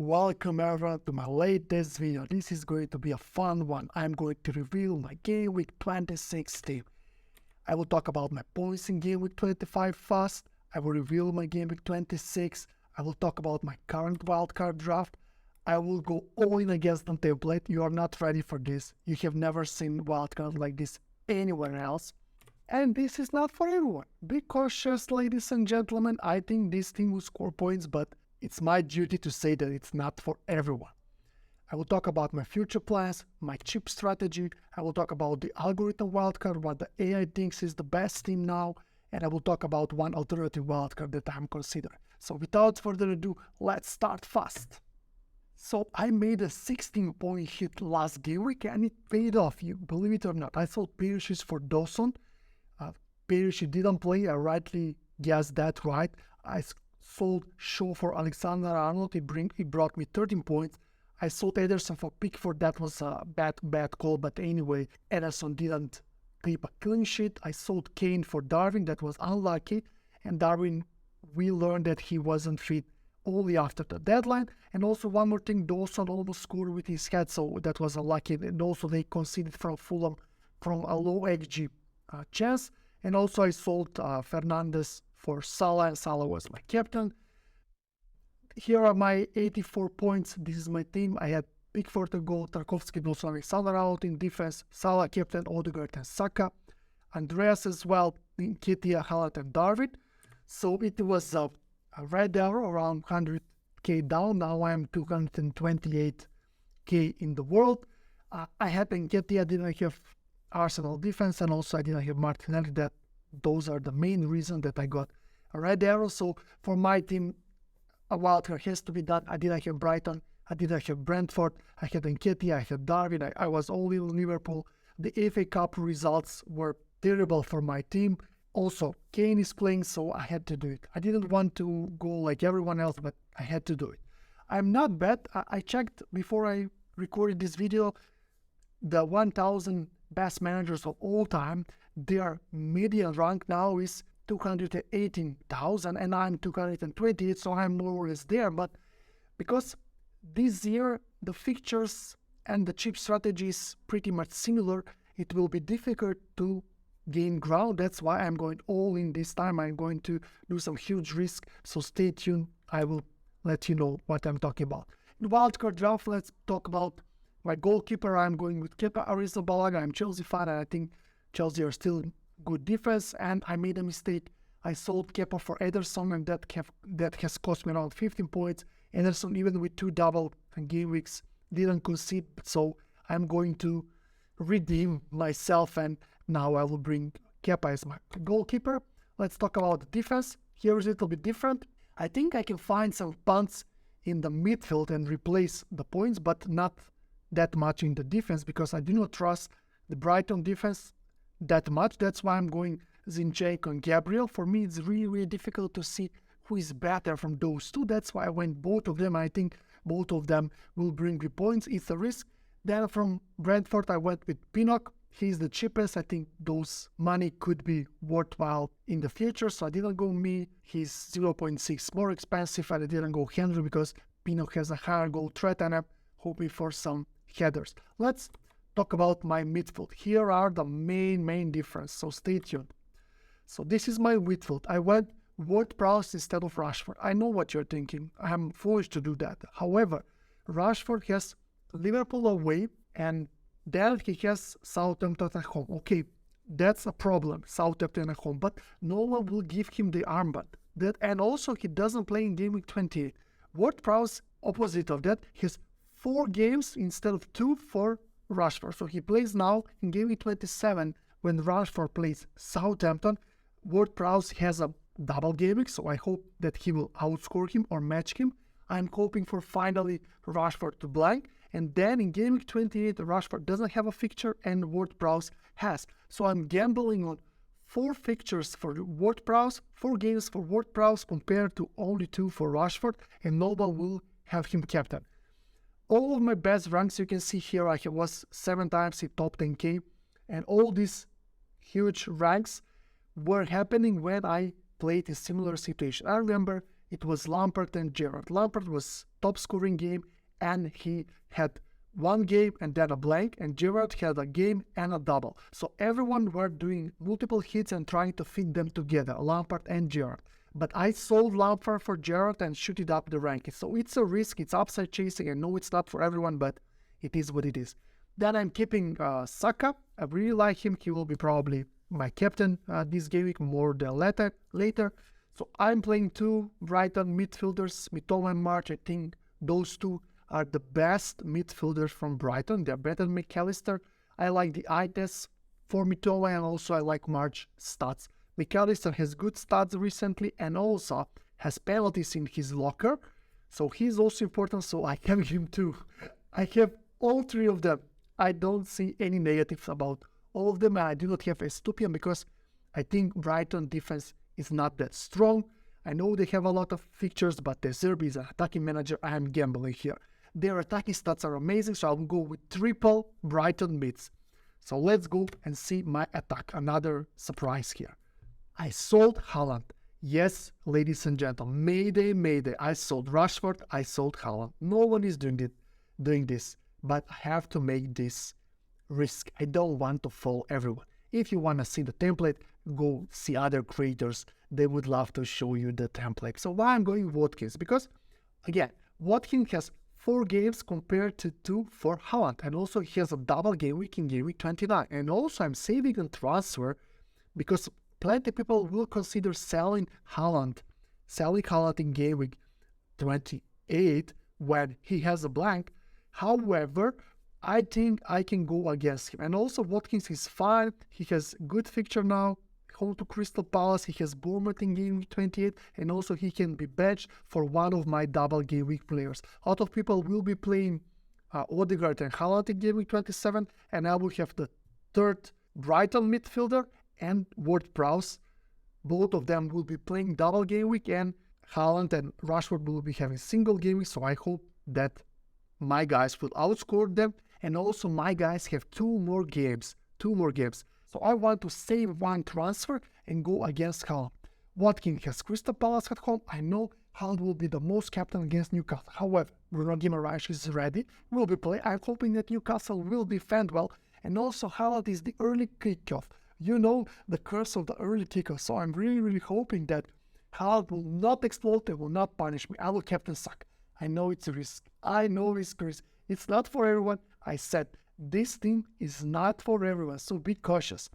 Welcome everyone to my latest video. This is going to be a fun one. I'm going to reveal my Game Week 26 team. I will talk about my points in Game Week 25 first. I will reveal my Game Week 26. I will talk about my current wildcard draft. I will go all in against the template. You are not ready for this. You have never seen wildcard like this anywhere else. And this is not for everyone. Be cautious, ladies and gentlemen. I think this team will score points, but it's my duty to say that it's not for everyone. I will talk about my future plans, my chip strategy. I will talk about the algorithm wildcard, what the AI thinks is the best team now, and I will talk about one alternative wildcard that I'm considering. So without further ado, let's start fast. So I made a 16-point hit last game week and it paid off, you believe it or not. I sold Perisic for Dawson. Perisic didn't play, I rightly guessed that right. I sold Shaw for Alexander-Arnold, he brought me 13 points. I sold Ederson for Pickford, that was a bad call, but anyway, Ederson didn't keep a clean sheet. I sold Kane for Darwin, that was unlucky, and Darwin, we learned that he wasn't fit only after the deadline. And also one more thing, Dawson almost scored with his head, so that was unlucky, and also they conceded from Fulham from a low XG chance. And also I sold Fernandes for Salah, and Salah was my captain. Here are my 84 points. This is my team. I had Pickford to goal, Tarkowski, also Alexander-Arnold in defense, Salah captain, Odegaard and Saka, Andreas as well, Nketiah, Haaland and Darwin. So it was a red arrow around 100k down. Now I am 228k in the world. I had Nketiah, didn't have Arsenal defense, and also I didn't have Martinelli. Those are the main reasons that I got a red arrow. So for my team, a wildcard has to be done. I didn't have Brighton, I didn't have Brentford, I had Nketiah, I had Darwin, I was only in Liverpool. The FA Cup results were terrible for my team. Also, Kane is playing, so I had to do it. I didn't want to go like everyone else, but I had to do it. I'm not bad. I checked before I recorded this video, the 1000 best managers of all time. Their median rank now is 218,000 and I'm 228, so I'm more or less there. But because this year the fixtures and the chip strategy is pretty much similar, it will be difficult to gain ground. That's why I'm going all in this time. I'm going to do some huge risk, so stay tuned. I will let you know what I'm talking about. In wildcard draft, let's talk about my goalkeeper. I'm going with Kepa Arrizabalaga. I'm Chelsea fan and I think Chelsea are still good defense, and I made a mistake. I sold Kepa for Ederson, and that has cost me around 15 points. Ederson, even with 2 double game weeks, didn't concede, so I'm going to redeem myself, and now I will bring Kepa as my goalkeeper. Let's talk about the defense. Here is a little bit different. I think I can find some punts in the midfield and replace the points, but not that much in the defense, because I do not trust the Brighton defense that much. That's why I'm going Zinchenko and Gabriel. For me, it's really difficult to see who is better from those two. That's why I went both of them. I think both of them will bring me points. It's a risk. Then from Brentford, I went with Pinnock. He's the cheapest. I think those money could be worthwhile in the future. So I didn't go me. He's 0.6 more expensive. And I didn't go Henry because Pinnock has a higher goal threat and I'm hoping for some headers. Let's talk about my midfield. Here are the main difference, so stay tuned. So this is my midfield. I went Ward-Prowse instead of Rashford. I know what you're thinking. I'm foolish to do that. However, Rashford has Liverpool away and then he has Southampton at home. Okay, that's a problem, Southampton at home, but no one will give him the armband. And also he doesn't play in Game Week 28. Ward-Prowse, opposite of that, has 4 games instead of 2 for Rashford. So he plays now in Game Week 27 when Rashford plays Southampton. Ward-Prowse has a double game week, so I hope that he will outscore him or match him. I'm hoping for finally Rashford to blank. And then in Game Week 28, Rashford doesn't have a fixture and Ward-Prowse has. So I'm gambling on 4 fixtures for Ward-Prowse, 4 games for Ward-Prowse compared to only 2 for Rashford, and no one will have him captain. All of my best ranks you can see here, I was 7 times in top 10k, and all these huge ranks were happening when I played in similar situation. I remember it was Lampard and Gerrard. Lampard was top scoring game, and he had one game and then a blank, and Gerrard had a game and a double. So everyone were doing multiple hits and trying to fit them together, Lampard and Gerrard. But I sold Lampard for Gerrard and shoot it up the rankings. So it's a risk, it's upside chasing. I know it's not for everyone, but it is what it is. Then I'm keeping Saka. I really like him. He will be probably my captain this game week, more than later. So I'm playing two Brighton midfielders, Mitoma and March. I think those two are the best midfielders from Brighton. They're better than McAllister. I like the eye test for Mitoma, and also I like March stats. McAllister has good stats recently and also has penalties in his locker. So he's also important, so I have him too. I have all three of them. I don't see any negatives about all of them. I do not have Estupiñán because I think Brighton defense is not that strong. I know they have a lot of fixtures, but De Zerbi is an attacking manager. I am gambling here. Their attacking stats are amazing, so I'll go with triple Brighton mids. So let's go and see my attack. Another surprise here. I sold Haaland. Yes, ladies and gentlemen, mayday, mayday. I sold Rashford, I sold Haaland. No one is doing this, but I have to make this risk. I don't want to follow everyone. If you want to see the template, go see other creators. They would love to show you the template. So why I'm going Watkins? Because, again, Watkins has 4 games compared to 2 for Haaland. And also he has a double game week in game week 29. And also I'm saving on transfer because plenty of people will consider selling Haaland in game week 28 when he has a blank. However, I think I can go against him. And also Watkins is fine. He has good fixture now. Home to Crystal Palace. He has Bournemouth in game week 28. And also he can be benched for one of my double game week players. A lot of people will be playing Odegaard and Haaland in game week 27. And I will have the third Brighton midfielder and Ward-Prowse. Both of them will be playing double game week, and Haaland and Rashford will be having single game week. So I hope that my guys will outscore them, and also my guys have 2 more games. So I want to save one transfer and go against Haaland. Watkins has Crystal Palace at home. I know Haaland will be the most captain against Newcastle. However, Bruno Guimaraes is ready, will be playing. I'm hoping that Newcastle will defend well, and also Haaland is the early kickoff. You know the curse of the early kickoff. So I'm really hoping that Haaland will not explode. They will not punish me. I will captain Saka. I know it's a risk. I know it's a risk. It's not for everyone. I said this team is not for everyone. So be cautious.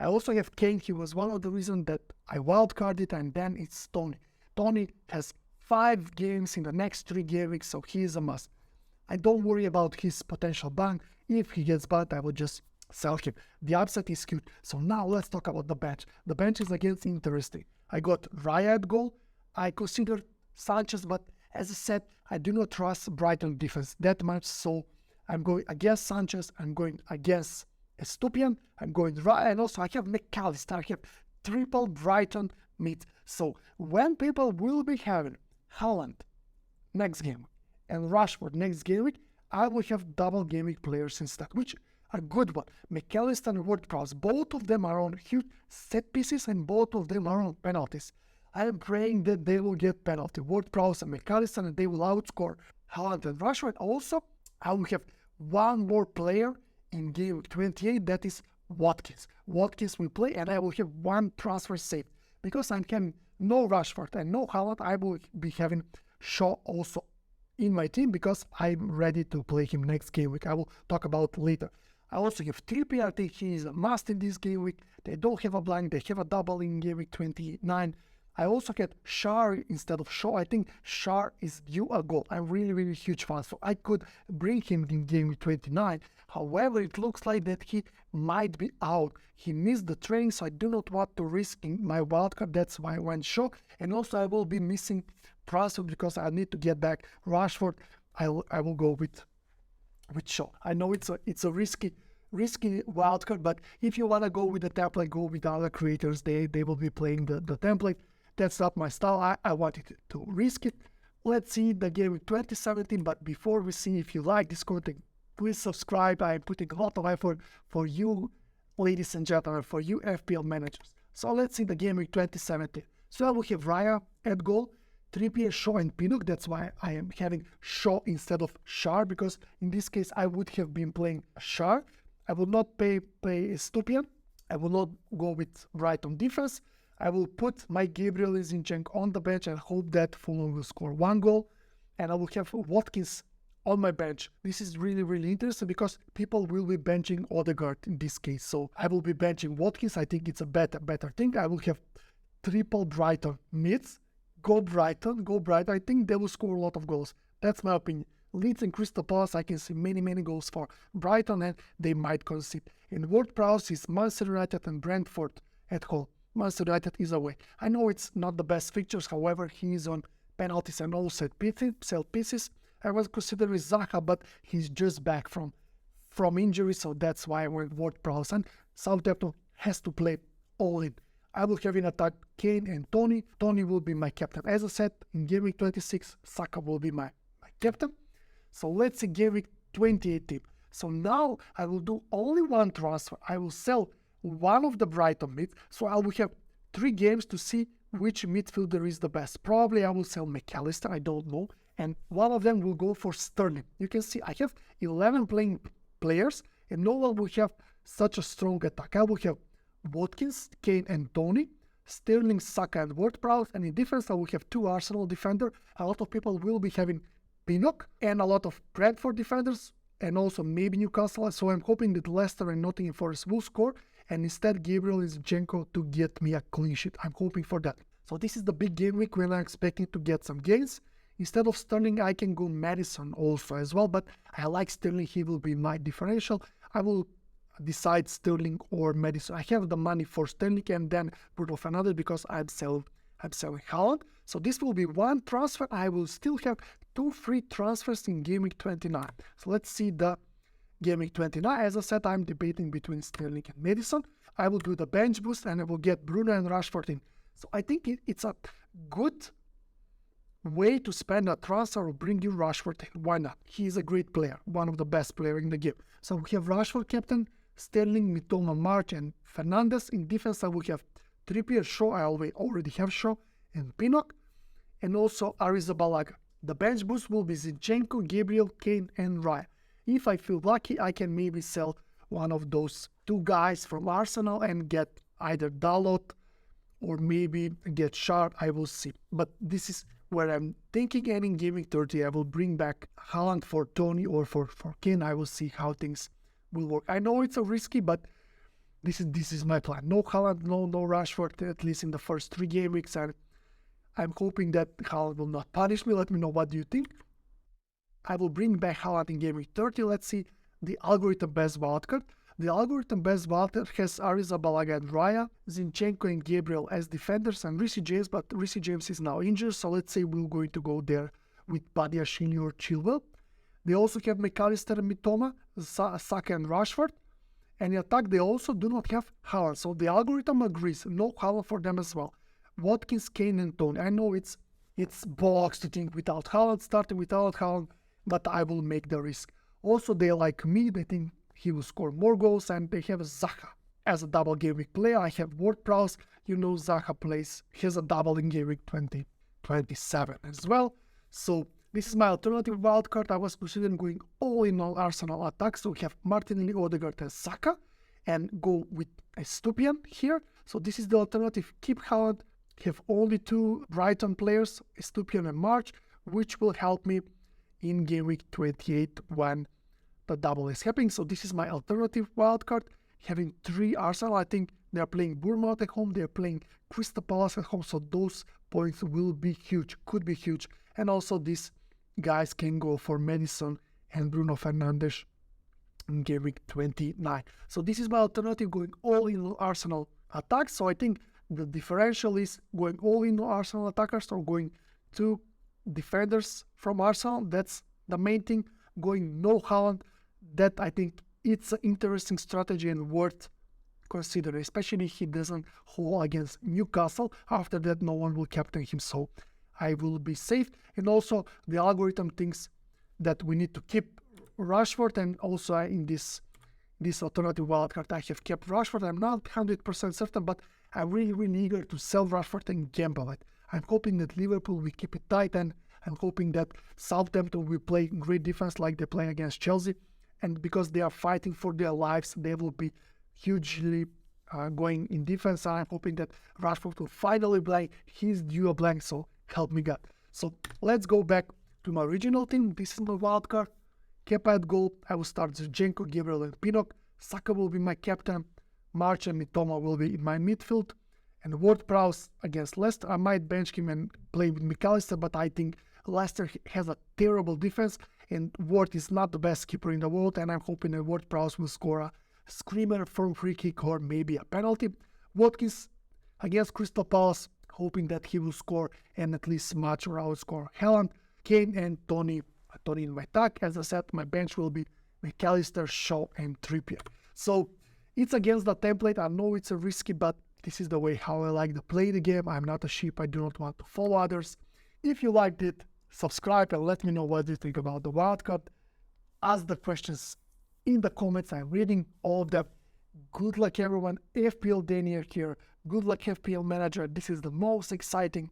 I also have Kane. He was one of the reasons that I wildcarded, and then it's Tony. Tony has 5 games in the next 3 game weeks, so he is a must. I don't worry about his potential ban. If he gets banned, I will just sell him. The upset is cute. So now let's talk about the bench. The bench is against interesting. I got Raya at goal. I considered Sanchez, but as I said, I do not trust Brighton defense that much. So I'm going against Sanchez. I'm going against Estupiñán. I'm going Raya, and also I have McAllister. I have triple Brighton mid. So when people will be having Haaland next game and Rashford next game week, I will have double game week players instead, which are good one. McAllister and Ward-Prowse, both of them are on huge set pieces and both of them are on penalties. I am praying that they will get penalty. Ward-Prowse and McAllister, and they will outscore Haaland and Rashford. Also, I will have one more player in game week 28, that is Watkins. Watkins will play, and I will have one transfer saved. Because I'm having no Rashford and no Haaland, I will be having Shaw also in my team because I'm ready to play him next game week. I will talk about later. I also have Trippier. I think he is a must in this game week. They don't have a blank. They have a double in game week 29. I also get Schär instead of Shaw. I think Schär is due a goal. I'm really huge fan. So I could bring him in game week 29. However, it looks like that he might be out. He missed the training, so I do not want to risk in my wildcard. That's why I went Shaw. And also I will be missing Prasov because I need to get back Rashford. I will go with Shaw. I know it's a risky wildcard, but if you want to go with the template, go with other creators. They will be playing the template. That's not my style. I wanted to risk it. Let's see the game in 2017, but before we see, if you like this content, please subscribe. I'm putting a lot of effort for you, ladies and gentlemen, for you FPL managers. So let's see the game in 2017. So I will have Raya at goal. Trippier, Shaw and Pinnock. That's why I am having Shaw instead of Schär, because in this case I would have been playing Schär. I will not play Stupian. I will not go with Brighton defense. I will put my Gabriel Zinchenko on the bench and hope that Fulham will score 1 goal. And I will have Watkins on my bench. This is really, really interesting because people will be benching Odegaard in this case. So I will be benching Watkins. I think it's a better thing. I will have triple Brighton mids. Go Brighton, go Brighton. I think they will score a lot of goals. That's my opinion. Leeds and Crystal Palace, I can see many goals for Brighton, and they might concede. In Ward-Prowse is Manchester United and Brentford at home. Manchester United is away. I know it's not the best fixtures, however, he is on penalties and all set pieces. I was considering Zaha, but he's just back from injury, so that's why I went Ward-Prowse. And Southampton has to play all in. I will have in attack Kane and Tony. Tony will be my captain. As I said, in Game Week 26, Saka will be my captain. So let's see Game Week 28 team. So now I will do only one transfer. I will sell one of the Brighton mids. So I will have 3 games to see which midfielder is the best. Probably I will sell McAllister, I don't know. And one of them will go for Sterling. You can see I have 11 playing players and no one will have such a strong attack. I will have Watkins, Kane and Tony, Sterling, Saka and Ward-Prowse, and in defense I will have 2 Arsenal defenders. A lot of people will be having Pinnock and a lot of Brentford defenders and also maybe Newcastle. So I'm hoping that Leicester and Nottingham Forest will score and instead Gabriel Zinchenko to get me a clean sheet. I'm hoping for that. So this is the big game week when I'm expecting to get some gains. Instead of Sterling, I can go Maddison also as well, but I like Sterling. He will be my differential. I will decide Sterling or Maddison. I have the money for Sterling and then Bruno Fernandes because I'm selling Haaland. So this will be one transfer. I will still have 2 free transfers in Game Week 29. So let's see the Game Week 29. As I said, I'm debating between Sterling and Maddison. I will do the bench boost and I will get Bruno and Rashford in. So I think it's a good way to spend a transfer or bring you Rashford in. Why not? He is a great player, one of the best players in the game. So we have Rashford captain, Sterling, Mitoma, March and Fernandes. In defense I will have Trippier, Shaw, I already have Shaw, and Pinnock, and also Arrizabalaga. The bench boost will be Zinchenko, Gabriel, Kane and Raya. If I feel lucky, I can maybe sell one of those 2 guys from Arsenal and get either Dalot or maybe get Schär. I will see. But this is where I'm thinking, and in Game Week 30 I will bring back Haaland for Tony or for Kane. I will see how things will work. I know it's a risky, but this is my plan. No Haaland, no Rashford, at least in the first 3 game weeks, and I'm hoping that Haaland will not punish me. Let me know what do you think. I will bring back Haaland in Game Week 30. Let's see the algorithm best wildcard. The algorithm best wildcard has Arrizabalaga and Raya, Zinchenko and Gabriel as defenders, and Reece James, but Reece James is now injured, so let's say we're going to go there with Badiashile or Chilwell. They also have McAllister and Mitoma, Saka and Rashford. And in attack, they also do not have Haaland. So the algorithm agrees. No Haaland for them as well. Watkins, Kane and Tony. I know it's box to think without Haaland, starting without Haaland, but I will make the risk. Also, they like me. They think he will score more goals, and they have Zaha as a double game week player. I have Ward-Prowse. You know Zaha has a double in game week 27 as well. So this is my alternative wildcard. I was considering going all in on Arsenal attack. So we have Martinelli, Odegaard and Saka and go with a Stupian here. So this is the alternative. Keep Haaland. Have only 2 Brighton players, Stupian and March, which will help me in game week 28 when the double is happening. So this is my alternative wildcard. Having 3 Arsenal. I think they are playing Bournemouth at home. They are playing Crystal Palace at home. So those points will be huge, could be huge. And also these guys can go for Maddison and Bruno Fernandes in game week 29. So this is my alternative, going all in Arsenal attacks. So I think the differential is going all in Arsenal attackers or going 2 defenders from Arsenal. That's the main thing. Going no Haaland, that I think it's an interesting strategy and worth considering, especially if he doesn't hold against Newcastle. After that, no one will captain him, so I will be safe. And also, the algorithm thinks that we need to keep Rashford, and also in this alternative wildcard, I have kept Rashford. I'm not 100% certain, but I'm really eager to sell Rashford and gamble it. I'm hoping that Liverpool will keep it tight, and I'm hoping that Southampton will play great defense like they play against Chelsea. And because they are fighting for their lives, they will be hugely going in defense. I'm hoping that Rashford will finally play his dual blank, so help me God. So let's go back to my original team. This is my wild card. Kepa at goal. I will start Zinchenko, Gabriel and Pinnock. Saka will be my captain. March and Mitoma will be in my midfield. And Ward-Prowse against Leicester. I might bench him and play with McAllister, but I think Leicester has a terrible defense and Ward is not the best keeper in the world, and I'm hoping that Ward-Prowse will score a screamer from free kick or maybe a penalty. Watkins against Crystal Palace, hoping that he will score and at least match or outscore Haaland. Kane and Tony in my attack. As I said, my bench will be McAllister, Shaw and Trippier. So it's against the template. I know it's a risky, but this is the way how I like to play the game. I'm not a sheep. I do not want to follow others. If you liked it, subscribe and let me know what you think about the wildcard. Ask the questions in the comments. I'm reading all of them. Good luck everyone. FPL Daniel here. Good luck FPL Manager. This is the most exciting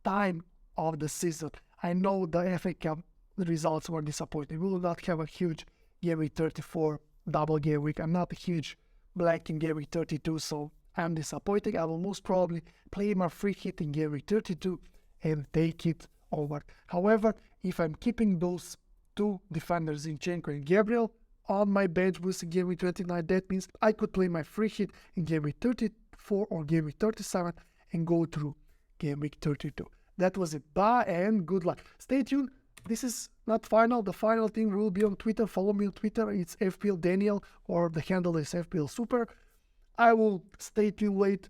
time of the season. I know the FA Cup results were disappointing. We will not have a huge Game Week 34 double game week. I'm not a huge blank in Game Week 32, so I'm disappointed. I will most probably play my free hit in Game Week 32 and take it over. However, if I'm keeping those two defenders, Zinchenko and Gabriel, on my bench with Game Week 29, that means I could play my free hit in Game Week 34 or Game Week 37 and go through Game Week 32. That was it. Bye and good luck. Stay tuned. This is not final. The final thing will be on Twitter. Follow me on Twitter. It's FPL Daniel or the handle is FPL Super. I will stay till late,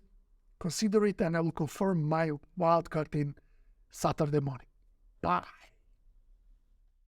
consider it, and I will confirm my wildcard in Saturday morning. Bye.